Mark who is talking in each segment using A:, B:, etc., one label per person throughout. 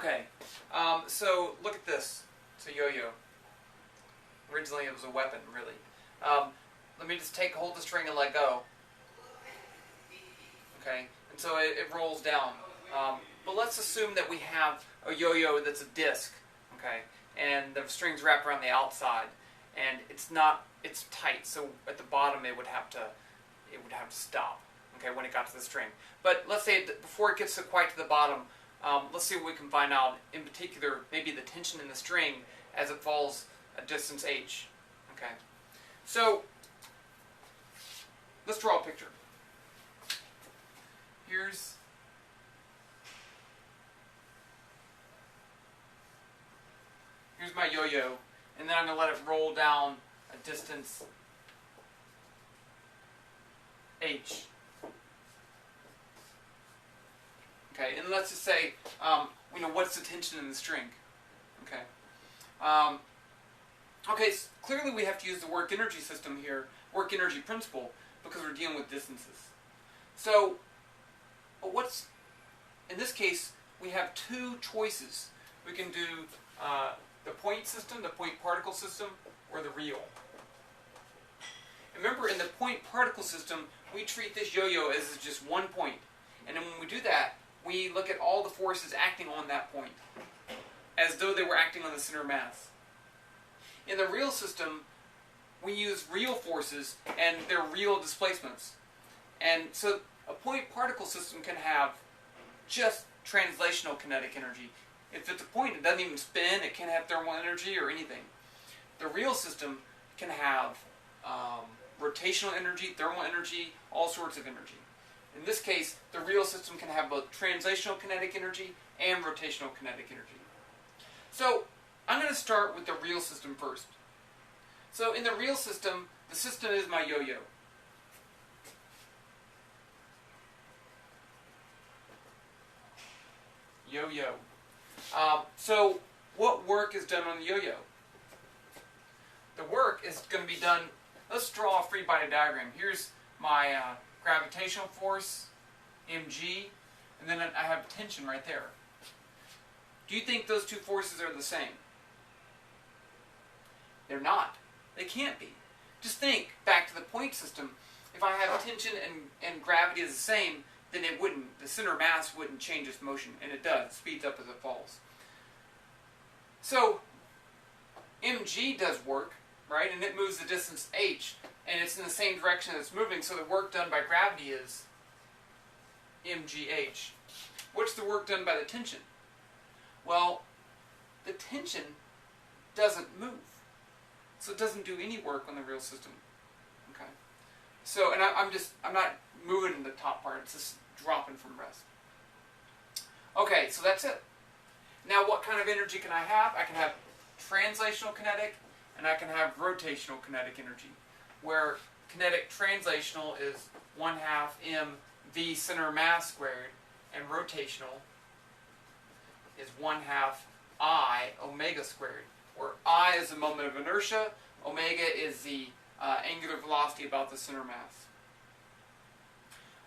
A: Okay, so look at this. It's a yo-yo. Originally it was a weapon, really. Let me just hold the string and let go. Okay, and so it rolls down. But let's assume that we have a yo-yo that's a disc, okay, and the string's wrapped around the outside, and it's tight. So at the bottom it would have to stop, okay, when it got to the string. But let's say before it gets quite to the bottom, let's see what we can find out. In particular, maybe the tension in the string as it falls a distance h. Okay, so let's draw a picture. Here's my yo-yo, and then I'm going to let it roll down a distance h. Okay, and let's just say, what's the tension in the string? Okay. Okay, so clearly we have to use the work energy system here, work energy principle, because we're dealing with distances. So, in this case, we have two choices. We can do the point system, the point particle system, or the real. Remember, in the point particle system, we treat this yo-yo as just one point. And then when we do that, we look at all the forces acting on that point, as though they were acting on the center of mass. In the real system, we use real forces, and they're real displacements. And so a point particle system can have just translational kinetic energy. If it's a point, it doesn't even spin, it can't have thermal energy or anything. The real system can have rotational energy, thermal energy, all sorts of energy. In this case, the real system can have both translational kinetic energy and rotational kinetic energy. So, I'm going to start with the real system first. So, in the real system, the system is my yo-yo. Yo-yo. So, what work is done on the yo-yo? The work is going to be done. Let's draw a free body diagram. Here's my gravitational force, mg, and then I have tension right there. Do you think those two forces are the same? They're not. They can't be. Just think back to the point system. If I have tension and gravity is the same, then it wouldn't. The center of mass wouldn't change its motion, and it does. It speeds up as it falls. So, mg does work, right? And it moves the distance h, and it's in the same direction that it's moving, so the work done by gravity is mgh. What's the work done by the tension? Well, the tension doesn't move. So it doesn't do any work on the real system. Okay. So, and I'm not moving the top part, it's just dropping from rest. Okay, so that's it. Now what kind of energy can I have? I can have translational kinetic, and I can have rotational kinetic energy, where kinetic translational is 1/2 mv center mass squared, and rotational is 1/2 I omega squared, where I is the moment of inertia, omega is the angular velocity about the center mass.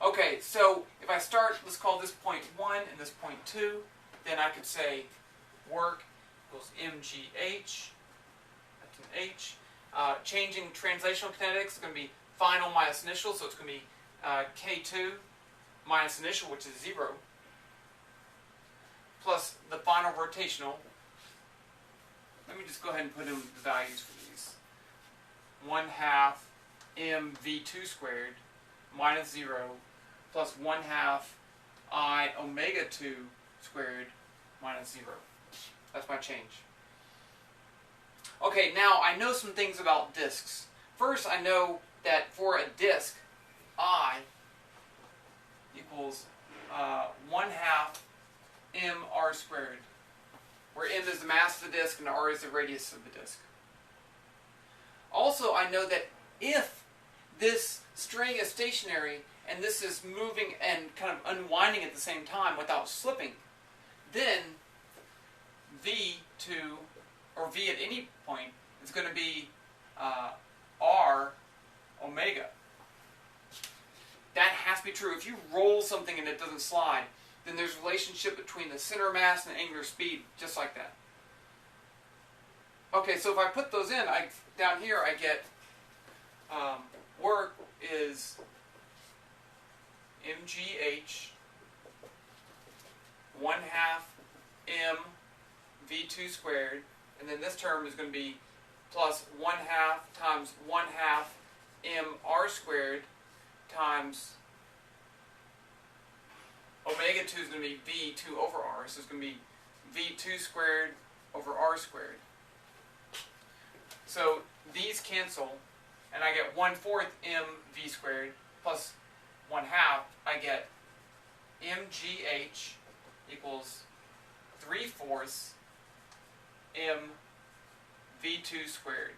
A: Okay, so if I start, let's call this point 1 and this point 2, then I could say work equals mgh, that's an h. Changing translational kinetics is going to be final minus initial, so it's going to be k2 minus initial, which is 0, plus the final rotational. Let me just go ahead and put in the values for these. 1/2 mv2 squared minus 0 plus 1/2 I omega 2 squared minus 0. That's my change. Okay, now I know some things about disks. First, I know that for a disk, I equals 1/2 mr squared, where m is the mass of the disk and r is the radius of the disk. Also, I know that if this string is stationary and this is moving and kind of unwinding at the same time without slipping, then V2, or V at any point, is going to be R omega. That has to be true. If you roll something and it doesn't slide, then there's a relationship between the center of mass and the angular speed, just like that. Okay, so if I put those in, down here I get work is mgh 1/2 m v2 squared, and then this term is going to be plus 1/2 times 1/2 m r squared times omega 2 is going to be v2 over r, so it's going to be v2 squared over r squared. So these cancel, and I get 1/4 mv squared plus 1/2. I get mgh equals 3/4 m v2 squared,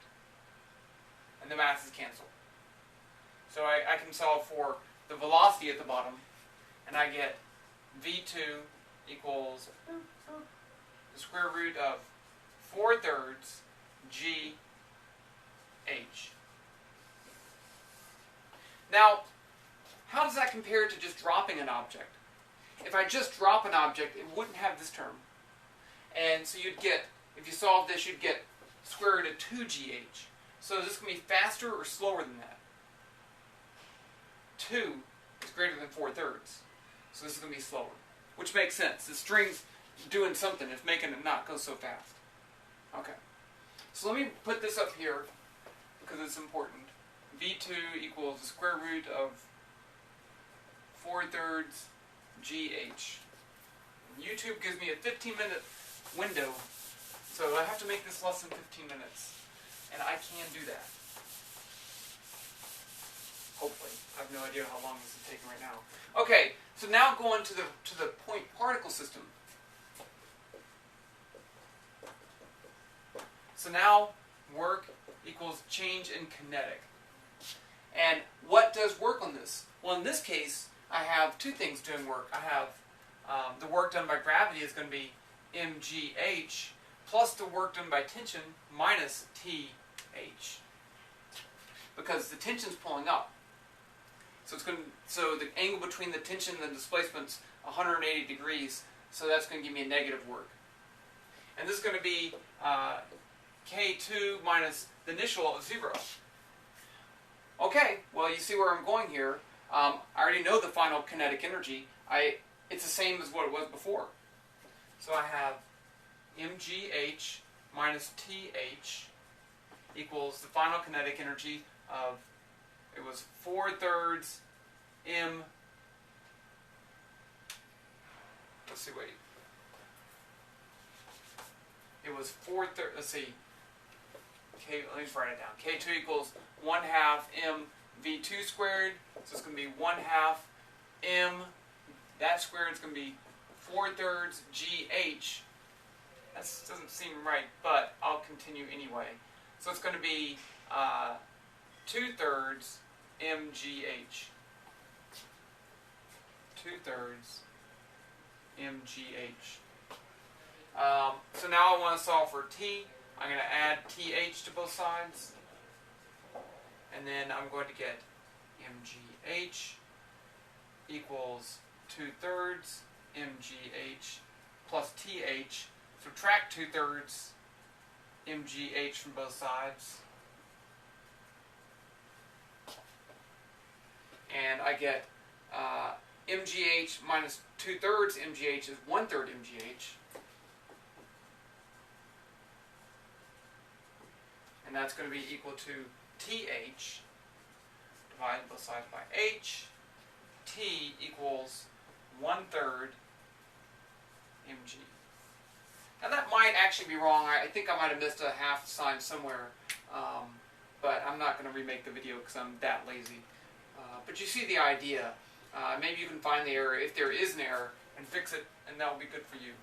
A: and the masses cancel. So I can solve for the velocity at the bottom, and I get v2 equals the square root of 4/3 g h. Now, how does that compare to just dropping an object? If I just drop an object, it wouldn't have this term. And so you'd get, if you solve this, you'd get square root of 2gh. So is this going to be faster or slower than that? 2 is greater than 4/3. So this is going to be slower, which makes sense. The string's doing something. It's making it not go so fast. Okay. So let me put this up here because it's important. v2 equals the square root of 4/3 gh. YouTube gives me a 15-minute window, so I have to make this less than 15 minutes, and I can do that. Hopefully. I have no idea how long this is taking right now. Okay, so now going to the point particle system. So now work equals change in kinetic. And what does work on this? Well, in this case, I have two things doing work. I have the work done by gravity is going to be mgh plus the work done by tension minus th, because the tension's pulling up. So the angle between the tension and the displacement's 180 degrees. So that's going to give me a negative work. And this is going to be K2 minus the initial of 0. Okay, well, you see where I'm going here. I already know the final kinetic energy. It's the same as what it was before. So I have mgh minus th equals the final kinetic energy of, it was 4/3 m, let's see, wait. It was 4/3, let's see, K, let me just write it down. K2 equals 1/2 m v2 squared, so it's going to be 1/2 m, that squared is going to be 4/3 gh. That doesn't seem right, but I'll continue anyway. So it's going to be 2/3 mgh. 2/3 mgh. So now I want to solve for t. I'm going to add th to both sides. And then I'm going to get mgh equals 2/3 mgh plus th. Subtract 2/3 mgh from both sides. And I get mgh minus 2/3 mgh is 1/3 mgh. And that's going to be equal to th divided both sides by h. T equals 1/3 mg. Now that might actually be wrong. I think I might have missed a half sign somewhere, but I'm not going to remake the video because I'm that lazy. But you see the idea. Maybe you can find the error if there is an error and fix it, and that will be good for you.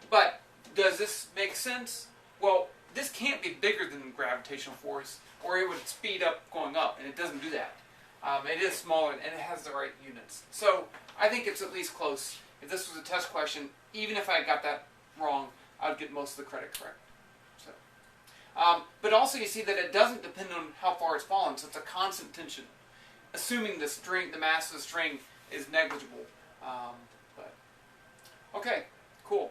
A: But does this make sense? Well, this can't be bigger than the gravitational force, or it would speed up going up, and it doesn't do that. It is smaller, and it has the right units. So I think it's at least close. If this was a test question, even if I got that wrong, I would get most of the credit correct. So, but also you see that it doesn't depend on how far it's fallen, so it's a constant tension. Assuming the mass of the string is negligible. But okay, cool.